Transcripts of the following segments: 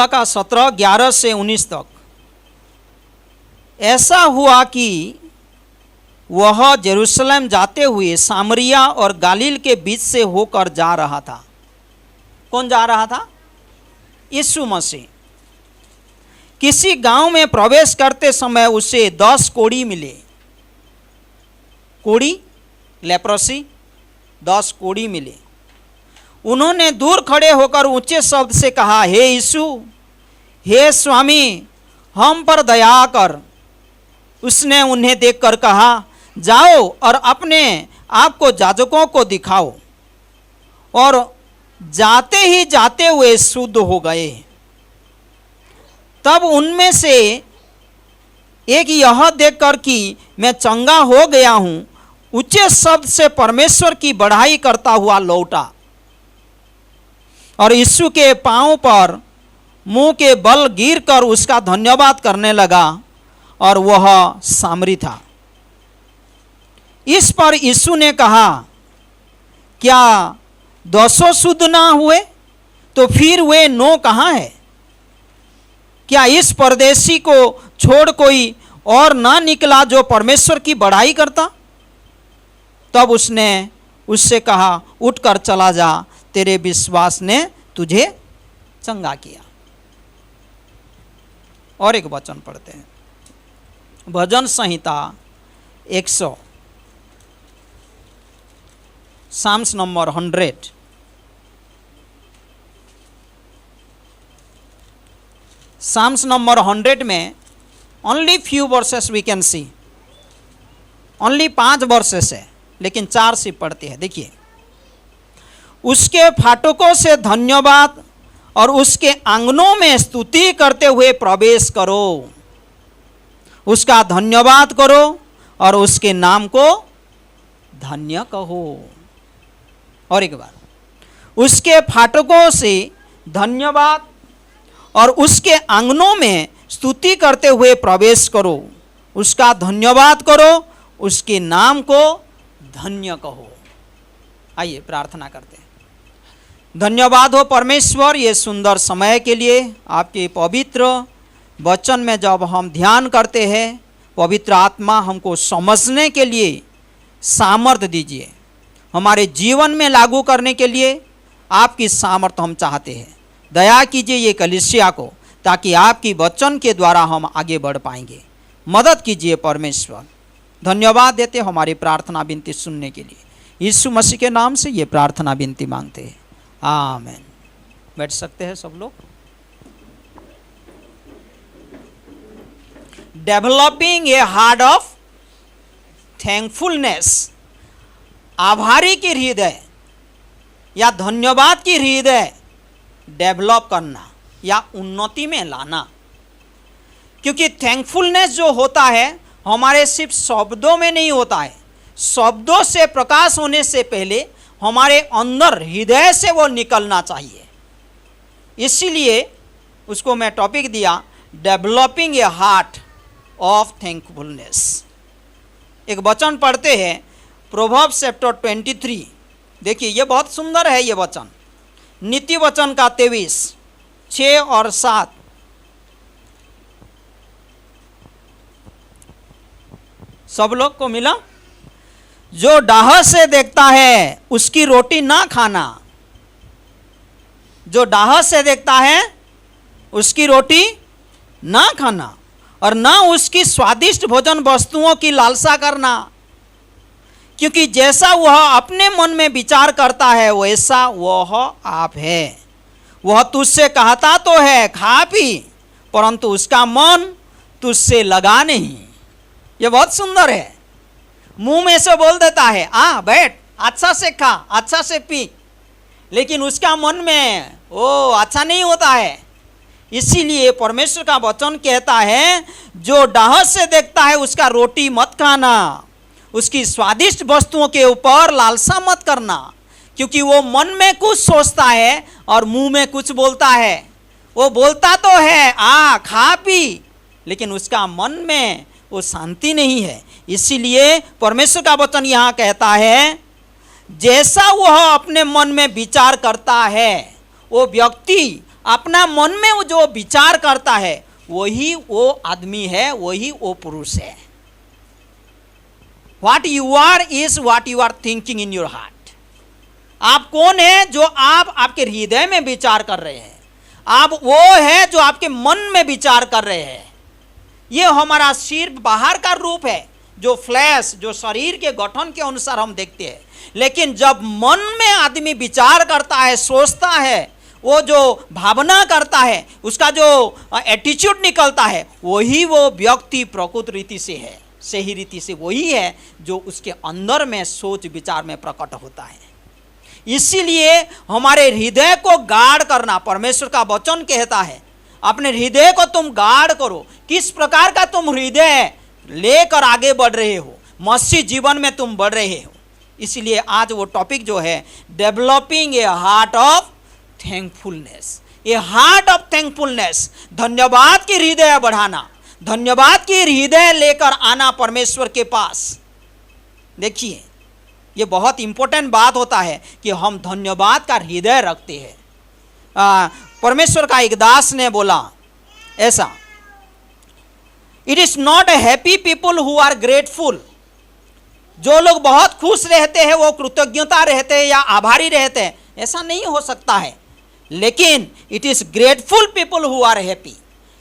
लूका का 17:11-19 तक। ऐसा हुआ कि वह जेरूशलेम जाते हुए सामरिया और गालील के बीच से होकर जा रहा था। कौन जा रहा था? यीशु मसीह। किसी गांव में प्रवेश करते समय उसे 10 कोढ़ी मिले। कोढ़ी, लेप्रोसी, 10 कोढ़ी मिले। उन्होंने दूर खड़े होकर ऊंचे शब्द से कहा, हे यीशु, हे स्वामी, हम पर दया कर। उसने उन्हें देखकर कहा, जाओ और अपने आप को याजकों को दिखाओ। और जाते ही जाते हुए शुद्ध हो गए। तब उनमें से एक यह देखकर कि मैं चंगा हो गया हूं, ऊंचे शब्द से परमेश्वर की बड़ाई करता हुआ लौटा और यीशु के पांव पर मुंह के बल गिरकर उसका धन्यवाद करने लगा, और वह सामरी था। इस पर यीशु ने कहा, क्या 200 शुद्ध ना हुए? तो फिर वे 9 कहाँ है? क्या इस परदेशी को छोड़ कोई और ना निकला जो परमेश्वर की बड़ाई करता? तब उसने उससे कहा, उठकर चला जा, तेरे विश्वास ने तुझे चंगा किया। और एक वचन पढ़ते हैं, भजन संहिता 100, साम्स नंबर 100। साम्स नंबर 100 में only few verses we can see, only 5 verses है, लेकिन 4 से पढ़ते हैं। देखिए, उसके फाटकों से धन्यवाद और उसके आंगनों में स्तुति करते हुए प्रवेश करो। उसका धन्यवाद करो और उसके नाम को धन्य कहो। और एक बार, उसके फाटकों से धन्यवाद और उसके आंगनों में स्तुति करते हुए प्रवेश करो। उसका धन्यवाद करो, उसके नाम को धन्य कहो। आइए प्रार्थना करते हैं। धन्यवाद हो परमेश्वर ये सुंदर समय के लिए। आपके पवित्र वचन में जब हम ध्यान करते हैं, पवित्र आत्मा हमको समझने के लिए सामर्थ्य दीजिए। हमारे जीवन में लागू करने के लिए आपकी सामर्थ्य हम चाहते हैं। दया कीजिए ये कलीसिया को, ताकि आपकी वचन के द्वारा हम आगे बढ़ पाएंगे। मदद कीजिए परमेश्वर। धन्यवाद देते हमारी प्रार्थना विनती सुनने के लिए। यीशु मसीह के नाम से ये प्रार्थना विनती मांगते हैं, आमीन। बैठ सकते हैं सब लोग। Developing a heart of thankfulness, आभारी की हृदय या धन्यवाद की हृदय डेवलप करना या उन्नति में लाना। क्योंकि थैंकफुलनेस जो होता है हमारे सिर्फ शब्दों में नहीं होता है, शब्दों से प्रकाश होने से पहले हमारे अंदर हृदय से वो निकलना चाहिए। इसीलिए उसको मैं टॉपिक दिया, developing a heart of thankfulness. एक वचन पढ़ते हैं, प्रोवर्ब्स चैप्टर 23। देखिए ये बहुत सुंदर है ये वचन, नीति वचन का 23, 6 और 7। सब लोग को मिला? जो डाह से देखता है उसकी रोटी ना खाना, जो डाह से देखता है उसकी रोटी ना खाना, और ना उसकी स्वादिष्ट भोजन वस्तुओं की लालसा करना। क्योंकि जैसा वह अपने मन में विचार करता है वैसा वह आप है। वह तुझसे कहता तो है खा पी, परंतु उसका मन तुझसे लगा नहीं। ये बहुत सुंदर है। मुंह में से बोल देता है आ बैठ, अच्छा से खा, अच्छा से पी, लेकिन उसका मन में ओ अच्छा नहीं होता है। इसीलिए परमेश्वर का वचन कहता है जो डाह से देखता है उसका रोटी मत खाना, उसकी स्वादिष्ट वस्तुओं के ऊपर लालसा मत करना। क्योंकि वो मन में कुछ सोचता है और मुंह में कुछ बोलता है। वो बोलता तो है आ खा पी, लेकिन उसका मन में वो शांति नहीं है। इसीलिए परमेश्वर का वचन यहाँ कहता है जैसा वह अपने मन में विचार करता है वो व्यक्ति अपना मन में वो जो विचार करता है वही वो आदमी है, वही वो पुरुष है। What you are is what you are thinking in your heart. आप कौन है जो आप आपके हृदय में विचार कर रहे हैं, आप वो है जो आपके मन में विचार कर रहे हैं। ये हमारा सिर्फ बाहर का रूप है, जो फ्लैश, जो शरीर के गठन के अनुसार हम देखते हैं। लेकिन जब मन में आदमी विचार करता है, सोचता है, वो जो भावना करता है, उसका जो एटीट्यूड निकलता है, वही वो व्यक्ति प्रकृत रीति से है, सही रीति से वही है जो उसके अंदर में सोच विचार में प्रकट होता है। इसीलिए हमारे हृदय को गाढ़ करना, परमेश्वर का वचन कहता है अपने हृदय को तुम गाढ़ करो। किस प्रकार का तुम हृदय लेकर आगे बढ़ रहे हो, मसीह जीवन में तुम बढ़ रहे हो। इसलिए आज वो टॉपिक जो है, developing a heart of thankfulness, A heart of thankfulness, धन्यवाद की हृदय बढ़ाना, धन्यवाद की हृदय लेकर आना परमेश्वर के पास। देखिए ये बहुत इंपॉर्टेंट बात होता है कि हम धन्यवाद का हृदय रखते हैं। परमेश्वर का एक दास ने बोला ऐसा, it is not a happy people who are grateful. जो लोग बहुत खुश रहते हैं वो कृतज्ञता रहते हैं या आभारी रहते हैं, ऐसा नहीं हो सकता है। लेकिन it is grateful people who are happy.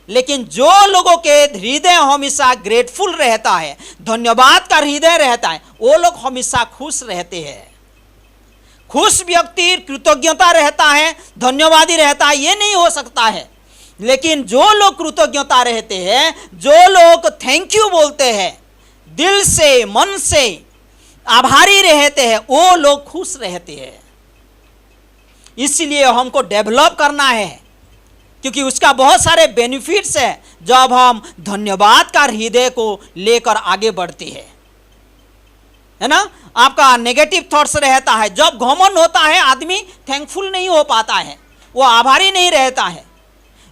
लेकिन जो लोगों के हृदय हमेशा ग्रेटफुल रहता है, धन्यवाद का हृदय रहता है, वो लोग हमेशा खुश रहते हैं। खुश व्यक्ति कृतज्ञता रहता है, धन्यवादी रहता है, ये नहीं हो सकता है। लेकिन जो लोग कृतज्ञता रहते हैं, जो लोग थैंक यू बोलते हैं, दिल से मन से आभारी रहते हैं, वो लोग खुश रहते हैं। इसलिए हमको डेवलप करना है, क्योंकि उसका बहुत सारे बेनिफिट्स है जब हम धन्यवाद का हृदय को लेकर आगे बढ़ते हैं, है ना। आपका नेगेटिव थॉट्स रहता है, जब घमंड होता है आदमी थैंकफुल नहीं हो पाता है, वो आभारी नहीं रहता है।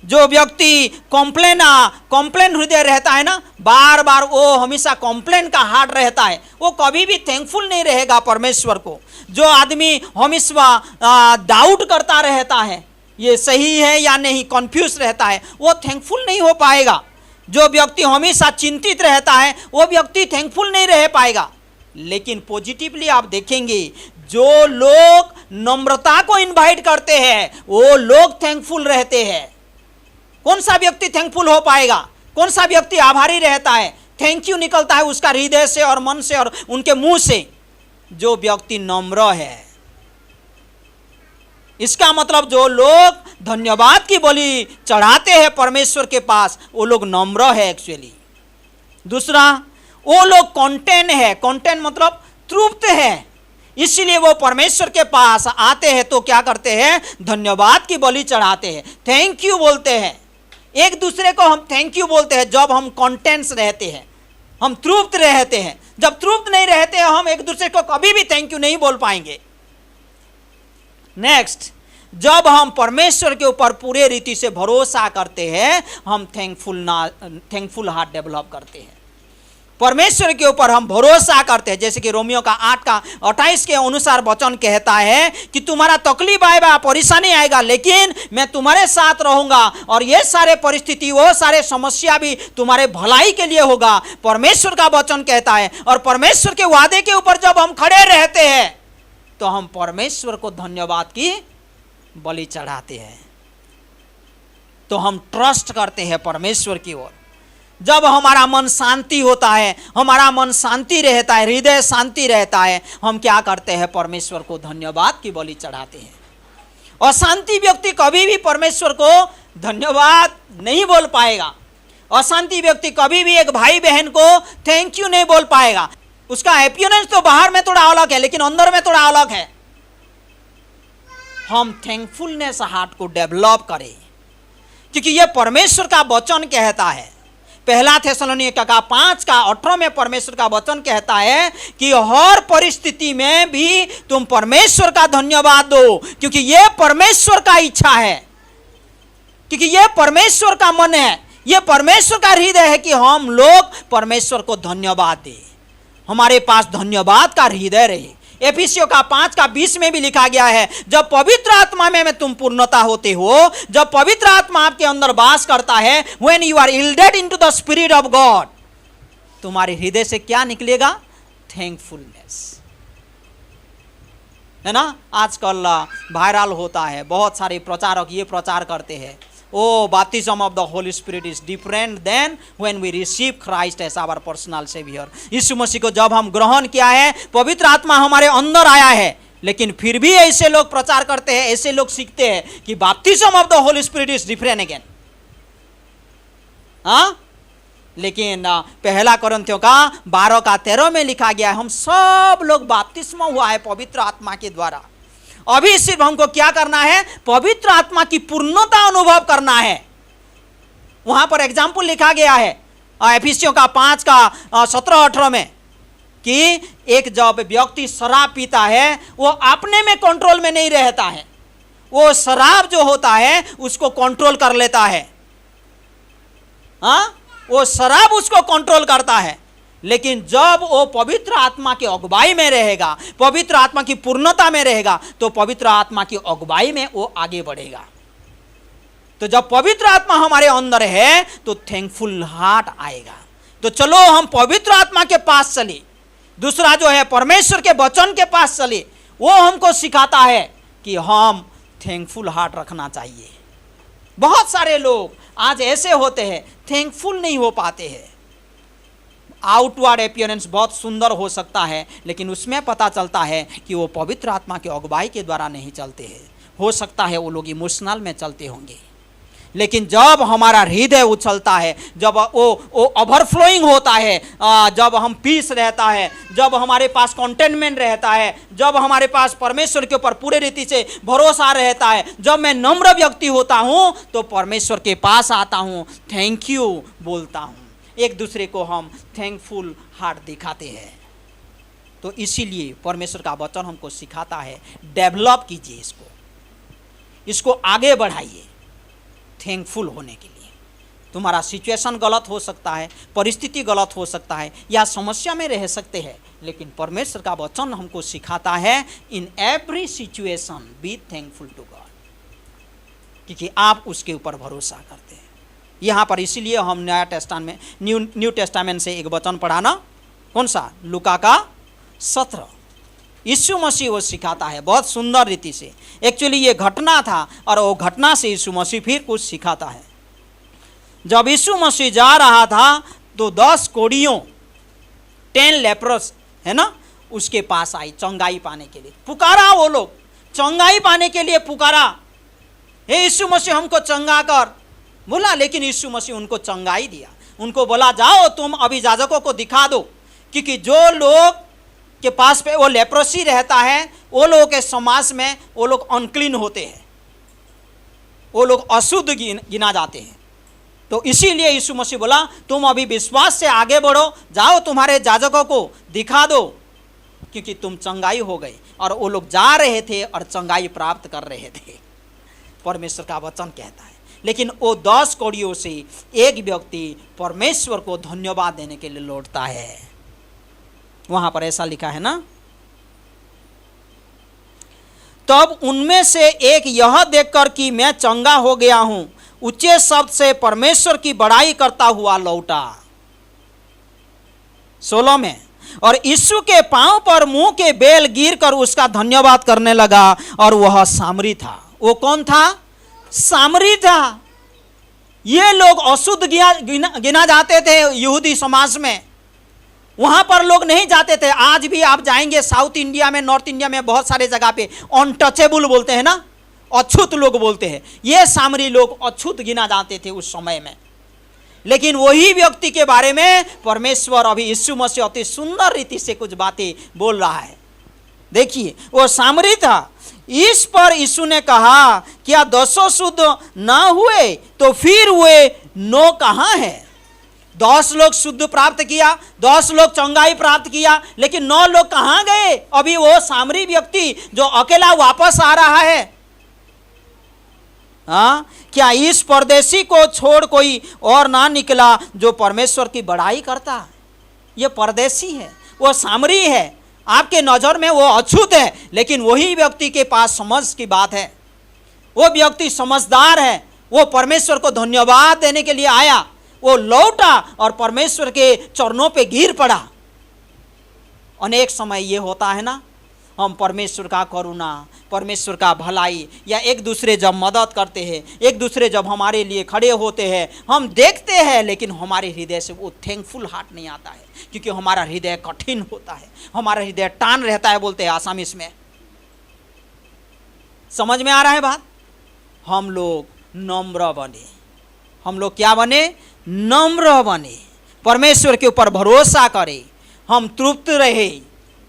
जो व्यक्ति कॉम्प्लेन हृदय रहता है ना, बार बार वो हमेशा कॉम्प्लेन का हार्ट रहता है, वो कभी भी थैंकफुल नहीं रहेगा परमेश्वर को। जो आदमी हमेशा डाउट करता रहता है, ये सही है या नहीं, कंफ्यूज रहता है, वो थैंकफुल नहीं हो पाएगा। जो व्यक्ति हमेशा चिंतित रहता है, वो व्यक्ति थैंकफुल नहीं रह पाएगा। लेकिन पॉजिटिवली आप देखेंगे, जो लोग नम्रता को इनवाइट करते हैं वो लोग थैंकफुल रहते हैं। कौन सा व्यक्ति थैंकफुल हो पाएगा? कौन सा व्यक्ति आभारी रहता है, थैंक यू निकलता है उसका हृदय से और मन से और उनके मुंह से? जो व्यक्ति नम्र है। इसका मतलब जो लोग धन्यवाद की बलि चढ़ाते हैं परमेश्वर के पास, वो लोग नम्र है एक्चुअली। दूसरा, वो लोग कंटेंट है। कंटेंट मतलब तृप्त है। इसलिए वो परमेश्वर के पास आते हैं तो क्या करते हैं? धन्यवाद की बलि चढ़ाते हैं, थैंक यू बोलते हैं। एक दूसरे को हम थैंक यू बोलते हैं जब हम कंटेंट्स रहते हैं, हम तृप्त रहते हैं। जब तृप्त नहीं रहते हैं, हम एक दूसरे को कभी भी थैंक यू नहीं बोल पाएंगे। नेक्स्ट, जब हम परमेश्वर के ऊपर पूरे रीति से भरोसा करते हैं, हम थैंकफुल हार्ट डेवलप करते हैं। परमेश्वर के ऊपर हम भरोसा करते हैं, जैसे कि रोमियो का 8:28 के अनुसार वचन कहता है कि तुम्हारा तकलीफ आएगा, परेशानी आएगा, लेकिन मैं तुम्हारे साथ रहूंगा और ये सारे परिस्थिति, वो सारे समस्या भी तुम्हारे भलाई के लिए होगा, परमेश्वर का वचन कहता है। और परमेश्वर के वादे के ऊपर जब हम खड़े रहते हैं तो हम परमेश्वर को धन्यवाद की बलि चढ़ाते हैं, तो हम ट्रस्ट करते हैं परमेश्वर की ओर। जब हमारा मन शांति होता है, हमारा मन शांति रहता है, हृदय शांति रहता है, हम क्या करते हैं? परमेश्वर को धन्यवाद की बलि चढ़ाते हैं। अशांति व्यक्ति कभी भी परमेश्वर को धन्यवाद नहीं बोल पाएगा। अशांति व्यक्ति कभी भी एक भाई बहन को थैंक यू नहीं बोल पाएगा। उसका अपीयरेंस तो बाहर में थोड़ा अलग है, लेकिन अंदर में थोड़ा अलग है। हम थैंकफुलनेस हार्ट को डेवलप करें, क्योंकि यह परमेश्वर का वचन कहता है। पहला थेसलोनिका 5:18 में परमेश्वर का वचन कहता है कि हर परिस्थिति में भी तुम परमेश्वर का धन्यवाद दो, क्योंकि यह परमेश्वर का इच्छा है, क्योंकि यह परमेश्वर का मन है, यह परमेश्वर का हृदय है कि हम लोग परमेश्वर को धन्यवाद दें, हमारे पास धन्यवाद का हृदय रहे। एफिसियों का 5:20 में भी लिखा गया है, जब पवित्र आत्मा में तुम पूर्णता होते हो, जब पवित्र आत्मा आपके अंदर वास करता है, when you are yielded into the spirit of God, तुम्हारे हृदय से क्या निकलेगा? थैंकफुलनेस, है ना। आजकल वायरल होता है, बहुत सारे प्रचारक ये प्रचार करते हैं, ओ baptism of the Holy Spirit is different than when we receive Christ as our personal Savior। यीशु मसीह को जब हम ग्रहण किया है, पवित्र आत्मा हमारे अंदर आया है, लेकिन फिर भी ऐसे लोग प्रचार करते हैं, ऐसे लोग सीखते हैं कि baptism of the Holy Spirit is different again। हाँ, लेकिन पहला कोरिन्थियों का 12:13 में लिखा गया है, हम सब लोग बपतिस्मा हुआ है पवित्र आत्मा के द्वारा। अभी सिर्फ हमको क्या करना है? पवित्र आत्मा की पूर्णता अनुभव करना है। वहां पर एग्जाम्पल लिखा गया है एफिसियों का 5:17-18 में कि एक जब व्यक्ति शराब पीता है, वो अपने में कंट्रोल में नहीं रहता है, वो शराब जो होता है उसको कंट्रोल कर लेता है। हाँ, वो शराब उसको कंट्रोल करता है। लेकिन जब वो पवित्र आत्मा की अगुवाई में रहेगा, पवित्र आत्मा की पूर्णता में रहेगा, तो पवित्र आत्मा की अगुवाई में वो आगे बढ़ेगा। तो जब पवित्र आत्मा हमारे अंदर है तो थैंकफुल हार्ट आएगा। तो चलो हम पवित्र आत्मा के पास चले। दूसरा जो है परमेश्वर के वचन के पास चले, वो हमको सिखाता है कि हम थैंकफुल हार्ट रखना चाहिए। बहुत सारे लोग आज ऐसे होते हैं, थैंकफुल नहीं हो पाते हैं। आउटवर्ड अपीयरेंस बहुत सुंदर हो सकता है, लेकिन उसमें पता चलता है कि वो पवित्र आत्मा की अगुवाई के द्वारा नहीं चलते हैं। हो सकता है वो लोग इमोशनल में चलते होंगे, लेकिन जब हमारा हृदय उछलता है, जब वो ओवरफ्लोइंग होता है, जब हम पीस रहता है, जब हमारे पास कंटेनमेंट रहता है, जब हमारे पास परमेश्वर के ऊपर पूरे रीति से भरोसा रहता है, जब मैं नम्र व्यक्ति होता हूँ, तो परमेश्वर के पास आता हूँ, थैंक यू बोलता हूँ। एक दूसरे को हम थैंकफुल हार्ट दिखाते हैं। तो इसीलिए परमेश्वर का वचन हमको सिखाता है, डेवलप कीजिए इसको आगे बढ़ाइए थैंकफुल होने के लिए। तुम्हारा सिचुएशन गलत हो सकता है, परिस्थिति गलत हो सकता है, या समस्या में रह सकते हैं, लेकिन परमेश्वर का वचन हमको सिखाता है, in every situation be thankful to God, क्योंकि आप उसके ऊपर भरोसा करते हैं। यहाँ पर इसीलिए हम न्यू टेस्टामेंट से एक वचन पढ़ा ना, कौन सा? लूका का 17। यीशु मसीह वो सिखाता है बहुत सुंदर रीति से। एक्चुअली ये घटना था, और वो घटना से यीशु मसीह फिर कुछ सिखाता है। जब यीशु मसीह जा रहा था तो 10 कोढ़ियों 10 लेप्रस है ना, उसके पास आई चंगाई पाने के लिए। पुकारा, वो लोग चंगाई पाने के लिए पुकारा, हे यीशु मसीह हमको चंगा कर बोला। लेकिन यीशु मसीह उनको चंगाई दिया। उनको बोला, जाओ तुम अभी याजकों को दिखा दो, क्योंकि जो लोग के पास पे वो लेप्रोसी रहता है, वो लोगों के समाज में वो लोग अनक्लीन होते हैं, वो लोग अशुद्ध गिना जाते हैं। तो इसीलिए यीशु मसीह बोला, तुम अभी विश्वास से आगे बढ़ो, जाओ तुम्हारे याजकों को दिखा दो, क्योंकि तुम चंगाई हो गए। और वो लोग जा रहे थे और चंगाई प्राप्त कर रहे थे, परमेश्वर का वचन कहता है। लेकिन वो 10 कोढ़ियों से एक व्यक्ति परमेश्वर को धन्यवाद देने के लिए लौटता है। वहां पर ऐसा लिखा है ना, तब उनमें से एक यह देखकर कि मैं चंगा हो गया हूं, ऊंचे शब्द से परमेश्वर की बड़ाई करता हुआ लौटा। 16 में, और यीशु के पांव पर मुंह के बेल गिरकर उसका धन्यवाद करने लगा, और वह सामरी था। वो कौन था? सामरी था। ये लोग अशुद्ध गिना जाते थे यहूदी समाज में, वहां पर लोग नहीं जाते थे। आज भी आप जाएंगे साउथ इंडिया में, नॉर्थ इंडिया में बहुत सारे जगह पे अनटचेबल बोलते हैं ना, अछूत लोग बोलते हैं। ये सामरी लोग अछूत गिना जाते थे उस समय में। लेकिन वही व्यक्ति के बारे में परमेश्वर अभी यीशु मसीह अति सुंदर रीति से कुछ बातें बोल रहा है। देखिए, वो सामरी था। इस पर यीशु ने कहा, क्या 10 शुद्ध ना हुए तो फिर वे 9 कहाँ है? 10 लोग शुद्ध प्राप्त किया, 10 लोग चंगाई प्राप्त किया, लेकिन 9 लोग कहाँ गए? अभी वो सामरी व्यक्ति जो अकेला वापस आ रहा है। हाँ, क्या इस परदेशी को छोड़ कोई और ना निकला जो परमेश्वर की बड़ाई करता? ये परदेशी है, वो सामरी है। आपके नज़र में वो अछूत है, लेकिन वही व्यक्ति के पास समझ की बात है, वो व्यक्ति समझदार है, वो परमेश्वर को धन्यवाद देने के लिए आया, वो लौटा और परमेश्वर के चरणों पे गिर पड़ा। अनेक समय ये होता है ना, हम परमेश्वर का करुणा, परमेश्वर का भलाई, या एक दूसरे जब मदद करते हैं, एक दूसरे जब हमारे लिए खड़े होते हैं, हम देखते हैं, लेकिन हमारे हृदय से वो थैंकफुल हार्ट नहीं आता है, क्योंकि हमारा हृदय कठिन होता है, हमारा हृदय टान रहता है, बोलते हैं आसामीस में। समझ में आ रहा है बात? हम लोग नम्र बने, हम लोग क्या बने? नम्र बने, परमेश्वर के ऊपर भरोसा करें, हम तृप्त रहे,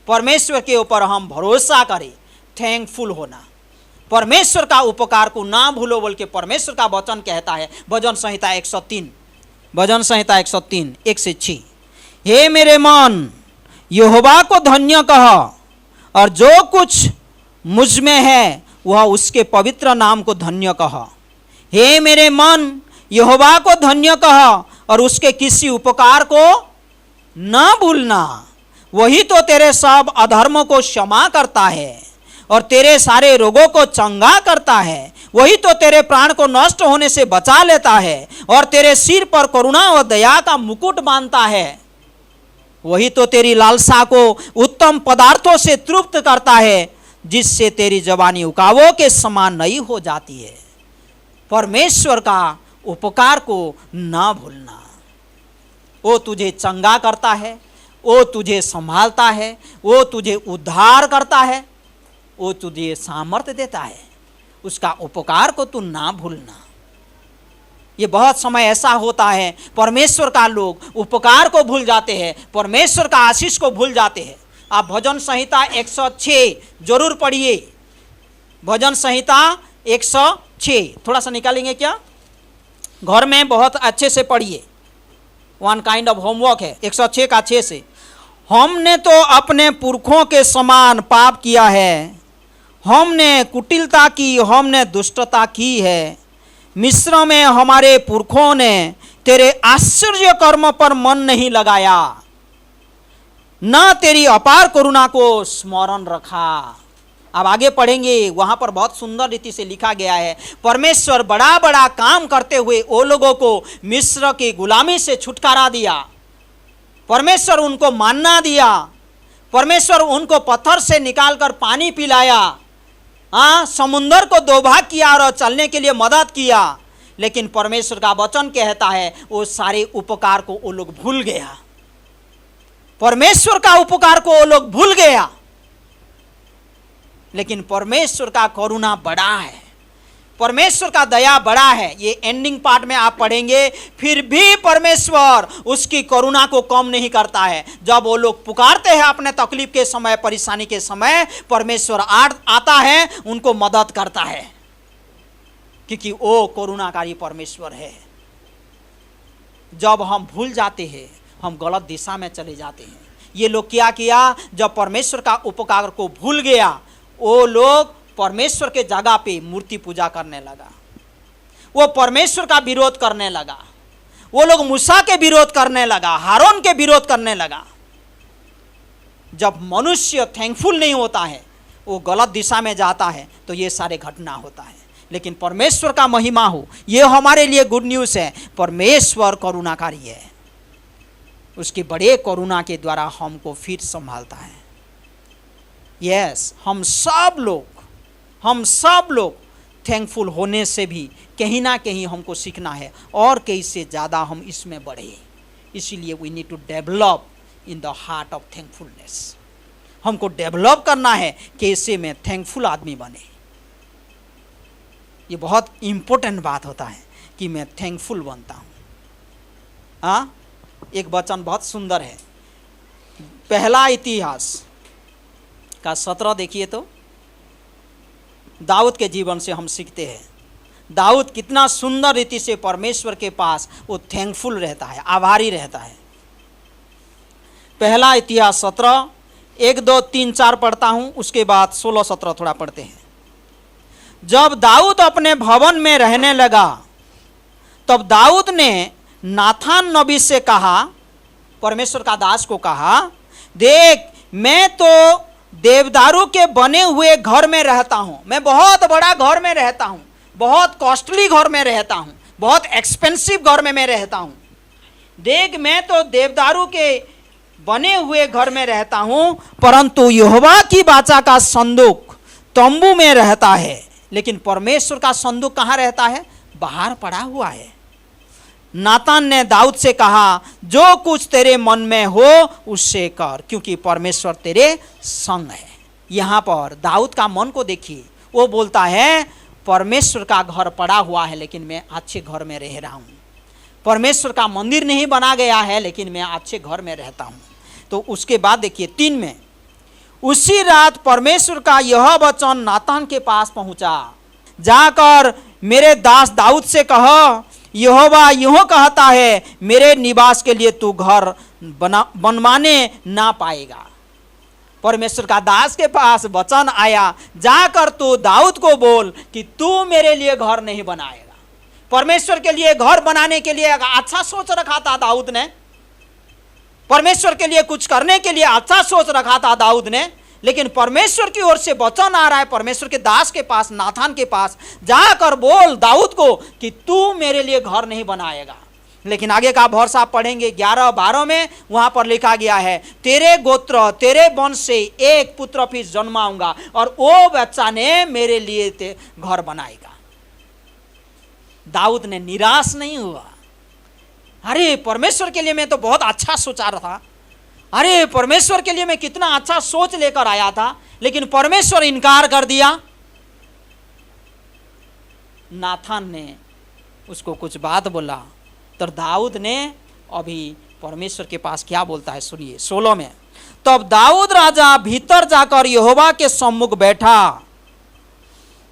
परमेश्वर के ऊपर हम भरोसा करें, थैंकफुल होना, परमेश्वर का उपकार को ना भूलो, बोल के परमेश्वर का वचन कहता है। भजन संहिता 103, भजन संहिता 103 1 से 6, हे मेरे मन यहोवा को धन्य कह, और जो कुछ मुझ में है वह उसके पवित्र नाम को धन्य कह। हे मेरे मन यहोवा को धन्य कह, और उसके किसी उपकार को न भूलना, वही तो तेरे सब अधर्मों को क्षमा करता है और तेरे सारे रोगों को चंगा करता है। वही तो तेरे प्राण को नष्ट होने से बचा लेता है और तेरे सिर पर करुणा और दया का मुकुट बांधता है। वही तो तेरी लालसा को उत्तम पदार्थों से तृप्त करता है, जिससे तेरी जवानी उकावों के समान नई हो जाती है। परमेश्वर का उपकार को ना भूलना। वो तुझे चंगा करता है, वो तुझे संभालता है, वो तुझे उद्धार करता है, वो तुझे सामर्थ्य देता है। उसका उपकार को तू ना भूलना। ये बहुत समय ऐसा होता है, परमेश्वर का लोग उपकार को भूल जाते हैं, परमेश्वर का आशीष को भूल जाते हैं। आप भजन संहिता 106 जरूर पढ़िए, भजन संहिता 106 थोड़ा सा निकालेंगे क्या, घर में बहुत अच्छे से पढ़िए, वन काइंड ऑफ होमवर्क है। 106 का 6 से, हमने तो अपने पुरखों के समान पाप किया है, हमने कुटिलता की, हमने दुष्टता की है। मिस्र में हमारे पुरखों ने तेरे आश्चर्य कर्म पर मन नहीं लगाया, न तेरी अपार करुणा को स्मरण रखा। अब आगे पढ़ेंगे, वहाँ पर बहुत सुंदर रीति से लिखा गया है, परमेश्वर बड़ा बड़ा काम करते हुए वो लोगों को मिस्र की गुलामी से छुटकारा दिया। परमेश्वर उनको मानना दिया, परमेश्वर उनको पत्थर से निकालकर पानी पिलाया, समुंदर को दो भाग किया और चलने के लिए मदद किया। लेकिन परमेश्वर का वचन कहता है वो सारे उपकार को वो लोग भूल गया, परमेश्वर का उपकार को वो लोग भूल गया। लेकिन परमेश्वर का करुणा बड़ा है, परमेश्वर का दया बड़ा है। ये एंडिंग पार्ट में आप पढ़ेंगे, फिर भी परमेश्वर उसकी करुणा को कम नहीं करता है। जब वो लोग पुकारते हैं अपने तकलीफ के समय, परेशानी के समय, परमेश्वर आता है, उनको मदद करता है, क्योंकि वो करुणाकारी परमेश्वर है। जब हम भूल जाते हैं, हम गलत दिशा में चले जाते हैं। ये लोग क्या किया, जब परमेश्वर का उपकार को भूल गया, वो लोग परमेश्वर के जगह पे मूर्ति पूजा करने लगा, वो परमेश्वर का विरोध करने लगा, वो लोग मूसा के विरोध करने लगा, हारून के विरोध करने लगा। जब मनुष्य थैंकफुल नहीं होता है, वो गलत दिशा में जाता है, तो ये सारे घटना होता है। लेकिन परमेश्वर का महिमा हो, ये हमारे लिए गुड न्यूज़ है। परमेश्वर करुणाकारी है, उसकी बड़े करुणा के द्वारा हमको फिर संभालता है। यस, हम सब लोग थैंकफुल होने से भी कहीं ना कहीं हमको सीखना है, और कहीं से ज़्यादा हम इसमें बढ़े। इसीलिए we need to develop in the heart of thankfulness. हमको डेवलप करना है कैसे में थैंकफुल आदमी बने। ये बहुत इम्पोर्टेंट बात होता है कि मैं थैंकफुल बनता हूँ। एक वचन बहुत सुंदर है, पहला इतिहास का 17 देखिए तो, दाऊद के जीवन से हम सीखते हैं दाऊद कितना सुंदर रीति से परमेश्वर के पास वो थैंकफुल रहता है, आभारी रहता है। पहला इतिहास 17 1 2 3 4 पढ़ता हूँ, उसके बाद 16 17 थोड़ा पढ़ते हैं। जब दाऊद अपने भवन में रहने लगा, तब दाऊद ने नाथान नबी से कहा, परमेश्वर का दास को कहा, देख मैं तो देवदारू के बने हुए घर में रहता हूँ, मैं बहुत बड़ा घर में रहता हूँ, बहुत कॉस्टली घर में रहता हूँ, बहुत एक्सपेंसिव घर में मैं रहता हूँ। देख, मैं तो देवदारू के बने हुए घर में रहता हूँ, परंतु यहोवा की वाचा का संदूक तंबू में रहता है। लेकिन परमेश्वर का संदूक कहाँ रहता है? बाहर पड़ा हुआ है। नातान ने दाऊद से कहा, जो कुछ तेरे मन में हो उससे कर, क्योंकि परमेश्वर तेरे संग है। यहाँ पर दाऊद का मन को देखिए, वो बोलता है परमेश्वर का घर पड़ा हुआ है लेकिन मैं अच्छे घर में रह रहा हूँ। परमेश्वर का मंदिर नहीं बना गया है लेकिन मैं अच्छे घर में रहता हूँ। तो उसके बाद देखिए 3 में, उसी रात परमेश्वर का यह वचन नातान के पास पहुंचा, जाकर मेरे दास दाऊद से कह, यहोवा यूं कहता है, मेरे निवास के लिए तू घर बनवाने ना पाएगा। परमेश्वर का दास के पास वचन आया, जाकर तू दाऊद को बोल कि तू मेरे लिए घर नहीं बनाएगा। परमेश्वर के लिए घर बनाने के लिए अच्छा सोच रखा था दाऊद ने, परमेश्वर के लिए कुछ करने के लिए अच्छा सोच रखा था दाऊद ने, लेकिन परमेश्वर की ओर से वचन आ रहा है परमेश्वर के दास के पास, नातान के पास, जाकर बोल दाऊद को कि तू मेरे लिए घर नहीं बनाएगा। लेकिन आगे का भरोसा पढ़ेंगे 11-12 में, वहां पर लिखा गया है, तेरे गोत्र तेरे वंश से एक पुत्र फिर जन्माऊंगा और वो बच्चा ने मेरे लिए घर बनाएगा। दाऊद ने निराश नहीं हुआ। अरे परमेश्वर के लिए मैं तो बहुत अच्छा सोचा रहा था, अरे परमेश्वर के लिए मैं कितना अच्छा सोच लेकर आया था, लेकिन परमेश्वर इनकार कर दिया। नातान ने उसको कुछ बात बोला तो दाऊद ने अभी परमेश्वर के पास क्या बोलता है सुनिए 16 में। तब दाऊद राजा भीतर जाकर यहोवा के सम्मुख बैठा,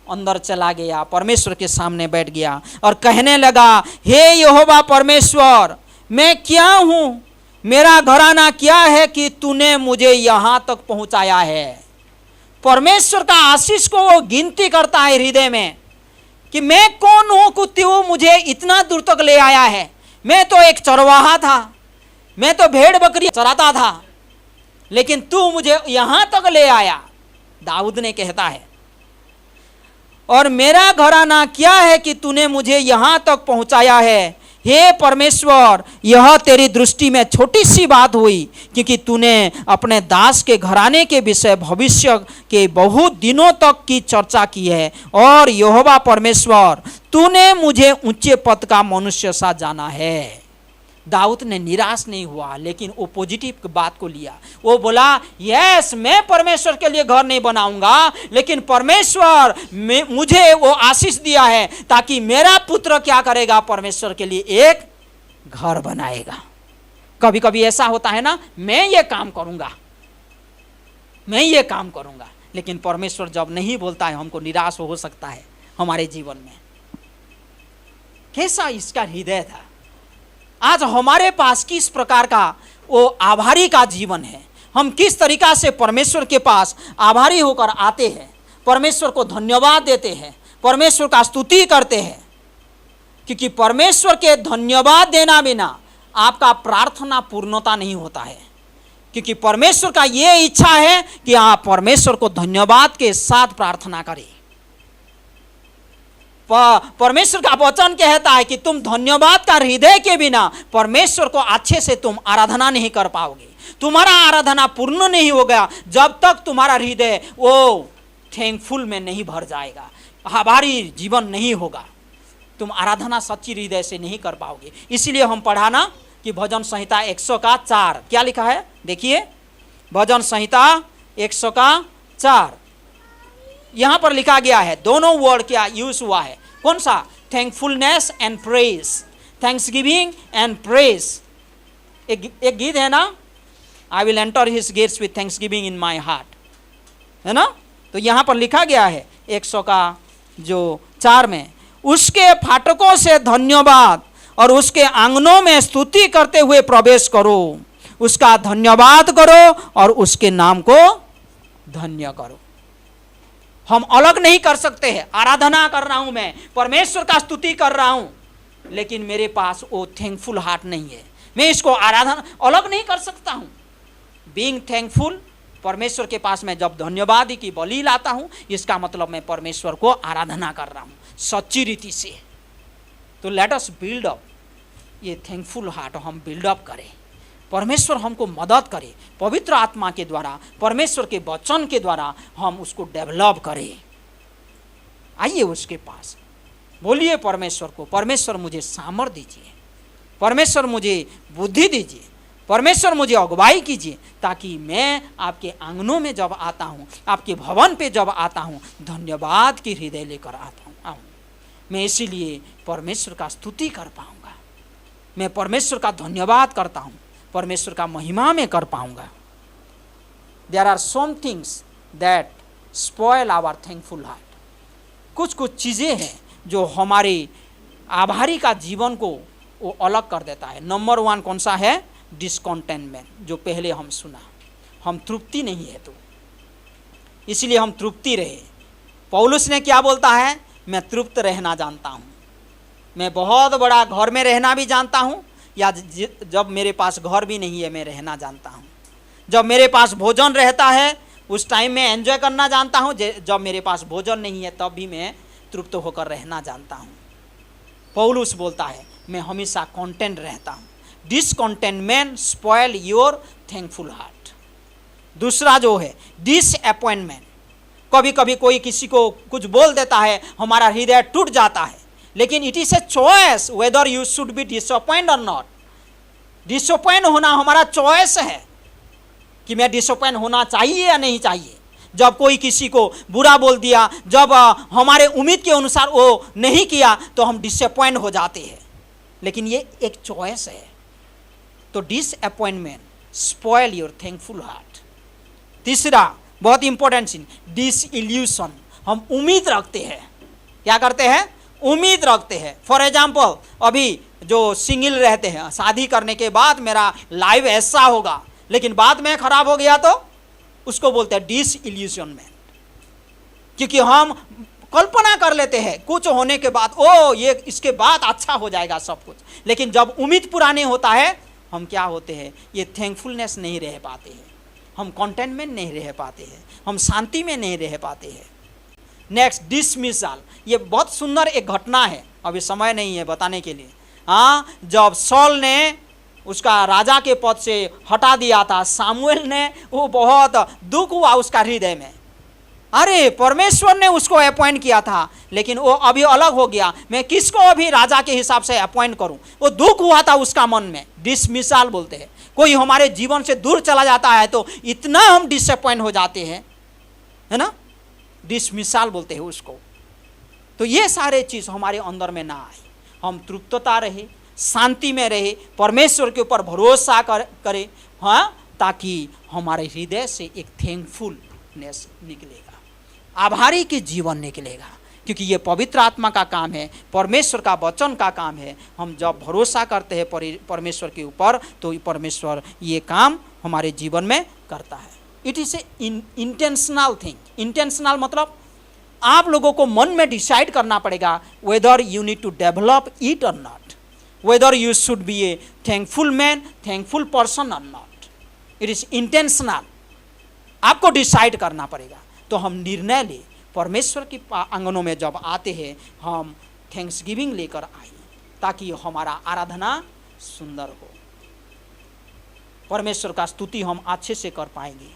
अंदर चला गया, परमेश्वर के सामने बैठ गया और कहने लगा, हे यहोवा परमेश्वर, मैं क्या हूँ, मेरा घराना क्या है कि तूने मुझे यहाँ तक पहुँचाया है। परमेश्वर का आशीष को वो गिनती करता है हृदय में कि मैं कौन हूँ कि तू मुझे इतना दूर तक ले आया है। मैं तो एक चरवाहा था, मैं तो भेड़ बकरी चराता था, लेकिन तू मुझे यहाँ तक ले आया। दाऊद ने कहता है, और मेरा घराना क्या है कि तूने मुझे यहाँ तक पहुँचाया है। हे परमेश्वर, यह तेरी दृष्टि में छोटी सी बात हुई, क्योंकि तूने अपने दास के घराने के विषय भविष्य के बहुत दिनों तक की चर्चा की है। और यहोवा परमेश्वर, तूने मुझे ऊंचे पद का मनुष्य सा जाना है। दाऊद ने निराश नहीं हुआ, लेकिन वो पॉजिटिव बात को लिया। वो बोला, यस, मैं परमेश्वर के लिए घर नहीं बनाऊंगा, लेकिन परमेश्वर मुझे वो आशीष दिया है ताकि मेरा पुत्र क्या करेगा, परमेश्वर के लिए एक घर बनाएगा। कभी कभी ऐसा होता है ना, मैं ये काम करूंगा, मैं ये काम करूंगा, लेकिन परमेश्वर जब नहीं बोलता है हमको निराश हो सकता है हमारे जीवन में। कैसा इसका हृदय था। आज हमारे पास किस प्रकार का वो आभारी का जीवन है, हम किस तरीका से परमेश्वर के पास आभारी होकर आते हैं, परमेश्वर को धन्यवाद देते हैं, परमेश्वर का स्तुति करते हैं। क्योंकि परमेश्वर के धन्यवाद देना बिना आपका प्रार्थना पूर्णता नहीं होता है। क्योंकि परमेश्वर का ये इच्छा है कि आप परमेश्वर को धन्यवाद के साथ प्रार्थना करें। परमेश्वर का वचन कहता है कि तुम धन्यवाद का हृदय के बिना परमेश्वर को अच्छे से तुम आराधना नहीं कर पाओगे। तुम्हारा आराधना पूर्ण नहीं होगा जब तक तुम्हारा हृदय वो थैंकफुल में नहीं भर जाएगा, आभारी जीवन नहीं होगा, तुम आराधना सच्ची हृदय से नहीं कर पाओगे। इसीलिए हम पढ़ा ना कि भजन संहिता 100:4 क्या लिखा है, देखिए भजन संहिता 100:4 यहाँ पर लिखा गया है, दोनों वर्ड क्या यूज हुआ है, कौन सा, thankfulness and praise, thanksgiving and praise. एक गीत है ना, I will enter his gates with thanksgiving in my heart, है ना। तो यहाँ पर लिखा गया है 100:4 में, उसके फाटकों से धन्यवाद और उसके आंगनों में स्तुति करते हुए प्रवेश करो, उसका धन्यवाद करो और उसके नाम को धन्य करो। हम अलग नहीं कर सकते हैं, आराधना कर रहा हूं मैं, परमेश्वर का स्तुति कर रहा हूं, लेकिन मेरे पास वो थैंकफुल हार्ट नहीं है, मैं इसको आराधना अलग नहीं कर सकता हूं। बीइंग थैंकफुल परमेश्वर के पास मैं जब धन्यवाद की बलि लाता हूँ, इसका मतलब मैं परमेश्वर को आराधना कर रहा हूँ सच्ची रीति से। तो लेट अस बिल्ड अप ये थैंकफुल हार्ट, हम बिल्डअप करें, परमेश्वर हमको मदद करे, पवित्र आत्मा के द्वारा, परमेश्वर के वचन के द्वारा हम उसको डेवलप करें। आइए उसके पास, बोलिए परमेश्वर को, परमेश्वर मुझे सामर्थ दीजिए, परमेश्वर मुझे बुद्धि दीजिए, परमेश्वर मुझे अगुवाई कीजिए, ताकि मैं आपके आंगनों में जब आता हूँ, आपके भवन पे जब आता हूँ, धन्यवाद की हृदय लेकर आऊँ। मैं इसीलिए परमेश्वर का स्तुति कर पाऊँगा, मैं परमेश्वर का धन्यवाद करता हूँ, परमेश्वर का महिमा में कर पाऊँगा। There are some things that spoil our thankful heart. कुछ कुछ चीज़ें हैं जो हमारे आभारी का जीवन को वो अलग कर देता है। नंबर 1 कौन सा है? डिसकॉन्टेंटमेंट, जो पहले हम सुना, हम तृप्ति नहीं है, तो इसलिए हम तृप्ति रहे। पौलुस ने क्या बोलता है? मैं तृप्त रहना जानता हूँ, मैं बहुत बड़ा घर में रहना भी जानता हूँ, या जब मेरे पास घर भी नहीं है मैं रहना जानता हूँ। जब मेरे पास भोजन रहता है उस टाइम में एंजॉय करना जानता हूँ, जब मेरे पास भोजन नहीं है तब भी मैं तृप्त होकर रहना जानता हूँ। पौलुस बोलता है मैं हमेशा कंटेंट रहता हूँ। Discontentment spoil your thankful heart. दूसरा जो है डिसअपॉइंटमेंट, कभी कभी कोई किसी को कुछ बोल देता है, हमारा हृदय टूट जाता है, लेकिन it is a choice weather you should B disappoint और नॉट। डिसअपॉइंट होना हमारा चॉइस है कि मैं डिसअपॉइंट होना चाहिए या नहीं चाहिए। जब कोई किसी को बुरा बोल दिया, जब हमारे उम्मीद के अनुसार वो नहीं किया, तो हम डिसअपॉइंट हो जाते हैं, लेकिन ये एक चॉइस है। तो disappointment spoil your thankful heart. तीसरा बहुत इंपॉर्टेंट चीज, डिसइल्यूशन, हम उम्मीद रखते हैं। क्या करते हैं? उम्मीद रखते हैं। फॉर एग्जाम्पल, अभी जो सिंगल रहते हैं, शादी करने के बाद मेरा लाइफ ऐसा होगा, लेकिन बाद में खराब हो गया, तो उसको बोलते हैं डिसइल्यूशनमेंट। क्योंकि हम कल्पना कर लेते हैं कुछ होने के बाद, ओ ये इसके बाद अच्छा हो जाएगा सब कुछ, लेकिन जब उम्मीद पूरा नहीं होता है, हम क्या होते हैं? ये थैंकफुलनेस नहीं रह पाते हैं, हम कंटेंटमेंट नहीं रह पाते हैं, हम शांति में नहीं रह पाते हैं। Next, dismissal. ये बहुत सुंदर एक घटना है, अभी समय नहीं है बताने के लिए। हाँ, जब सॉल ने उसका राजा के पद से हटा दिया था, सामुएल ने, वो बहुत दुख हुआ उसका हृदय में। अरे परमेश्वर ने उसको अपॉइंट किया था, लेकिन वो अभी अलग हो गया, मैं किसको अभी राजा के हिसाब से अपॉइंट करूं? वो दुख हुआ था उसका मन में। डिसमिसल बोलते हैं। कोई हमारे जीवन से दूर चला जाता है तो इतना हम डिसअपॉइंट हो जाते हैं, है ना? डिसमिसल बोलते हैं उसको। तो ये सारे चीज़ हमारे अंदर में ना आए, हम तृप्तता रहे, शांति में रहे, परमेश्वर के ऊपर भरोसा करें, हाँ, ताकि हमारे हृदय से एक थैंकफुलनेस निकलेगा, आभारी के जीवन निकलेगा। क्योंकि ये पवित्र आत्मा का काम है, परमेश्वर का वचन का काम है। हम जब भरोसा करते हैं परमेश्वर के ऊपर, तो परमेश्वर ये काम हमारे जीवन में करता है। It is a intentional thing. Intentional मतलब आप लोगों को मन में डिसाइड करना पड़ेगा whether you need to develop it और not, whether you should be a thankful man, thankful person और नॉट। इट इज़ इंटेंशनल, आपको डिसाइड करना पड़ेगा। तो हम निर्णय ले, परमेश्वर के आंगनों में जब आते हैं, हम थैंक्स गिविंग लेकर आए, ताकि हमारा आराधना सुंदर हो। परमेश्वर का स्तुति हम अच्छे से कर पाएंगे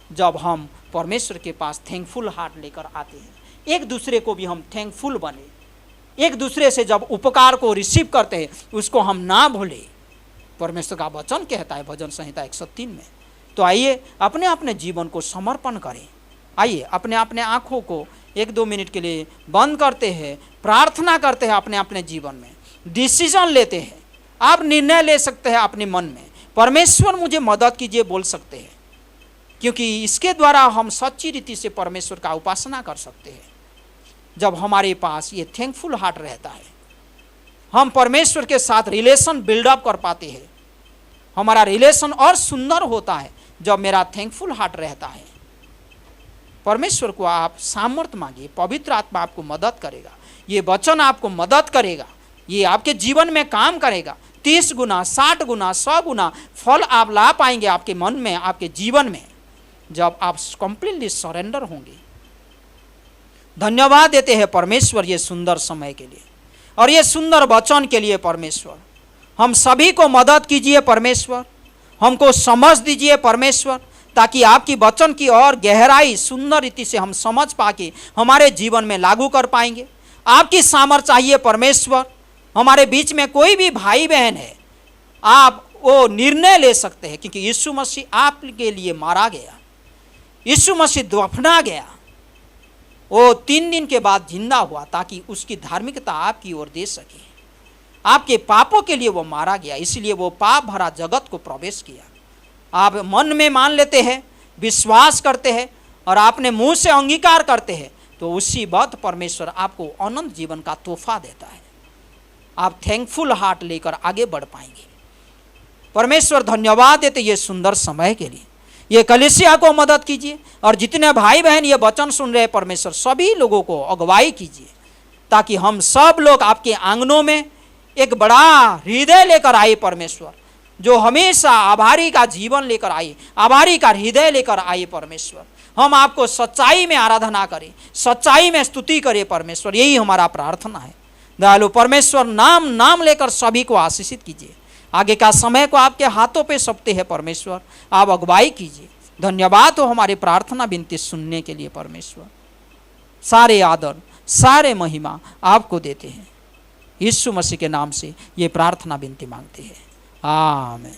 जब हम परमेश्वर के पास थैंकफुल हार्ट लेकर आते हैं। एक दूसरे को भी हम थैंकफुल बने, एक दूसरे से जब उपकार को रिसीव करते हैं उसको हम ना भूले। परमेश्वर का वचन कहता है भजन संहिता 103 में। तो आइए अपने अपने जीवन को समर्पण करें। आइए अपने अपने आँखों को 1-2 मिनट के लिए बंद करते हैं, प्रार्थना करते हैं, अपने अपने जीवन में डिसीजन लेते हैं। आप निर्णय ले सकते हैं अपने मन में, परमेश्वर मुझे मदद कीजिए बोल सकते हैं, क्योंकि इसके द्वारा हम सच्ची रीति से परमेश्वर का उपासना कर सकते हैं। जब हमारे पास ये थैंकफुल हार्ट रहता है, हम परमेश्वर के साथ रिलेशन बिल्डअप कर पाते हैं। हमारा रिलेशन और सुंदर होता है जब मेरा थैंकफुल हार्ट रहता है। परमेश्वर को आप सामर्थ्य मांगिए, पवित्र आत्मा आपको मदद करेगा, ये वचन आपको मदद करेगा, ये आपके जीवन में काम करेगा। 30 गुना, 60 गुना, 100 गुना फल आप ला पाएंगे आपके मन में, आपके जीवन में। जब आप कंप्लीटली सरेंडर होंगे। धन्यवाद देते हैं परमेश्वर ये सुंदर समय के लिए और ये सुंदर वचन के लिए। परमेश्वर हम सभी को मदद कीजिए परमेश्वर, हमको समझ दीजिए परमेश्वर, ताकि आपकी वचन की और गहराई सुंदर रीति से हम समझ पाके हमारे जीवन में लागू कर पाएंगे। आपकी सामर्थ चाहिए परमेश्वर। हमारे बीच में कोई भी भाई बहन है, आप वो निर्णय ले सकते हैं, क्योंकि यीशु मसीह आपके लिए मारा गया, यीशु मसीह दफना गया, वो 3 दिन के बाद जिंदा हुआ ताकि उसकी धार्मिकता आपकी ओर दे सके। आपके पापों के लिए वो मारा गया, इसलिए वो पाप भरा जगत को प्रवेश किया। आप मन में मान लेते हैं, विश्वास करते हैं और आपने मुंह से अंगीकार करते हैं, तो उसी वक्त परमेश्वर आपको अनंत जीवन का तोहफा देता है। आप थैंकफुल हार्ट लेकर आगे बढ़ पाएंगे। परमेश्वर धन्यवाद देते ये सुंदर समय के लिए। ये कलीसिया को मदद कीजिए और जितने भाई बहन ये वचन सुन रहे हैं परमेश्वर, सभी लोगों को अगुवाई कीजिए, ताकि हम सब लोग आपके आंगनों में एक बड़ा हृदय लेकर आए परमेश्वर, जो हमेशा आभारी का जीवन लेकर आए, आभारी का हृदय लेकर आए परमेश्वर। हम आपको सच्चाई में आराधना करें, सच्चाई में स्तुति करें परमेश्वर, यही हमारा प्रार्थना है। दयालु परमेश्वर नाम नाम लेकर सभी को आशीषित कीजिए। आगे का समय को आपके हाथों पे सौंपते हैं परमेश्वर, आप अगुवाई कीजिए। धन्यवाद हो हमारी प्रार्थना विनती सुनने के लिए परमेश्वर। सारे आदर सारे महिमा आपको देते हैं। यीशु मसीह के नाम से ये प्रार्थना विनती मांगते हैं, आमीन।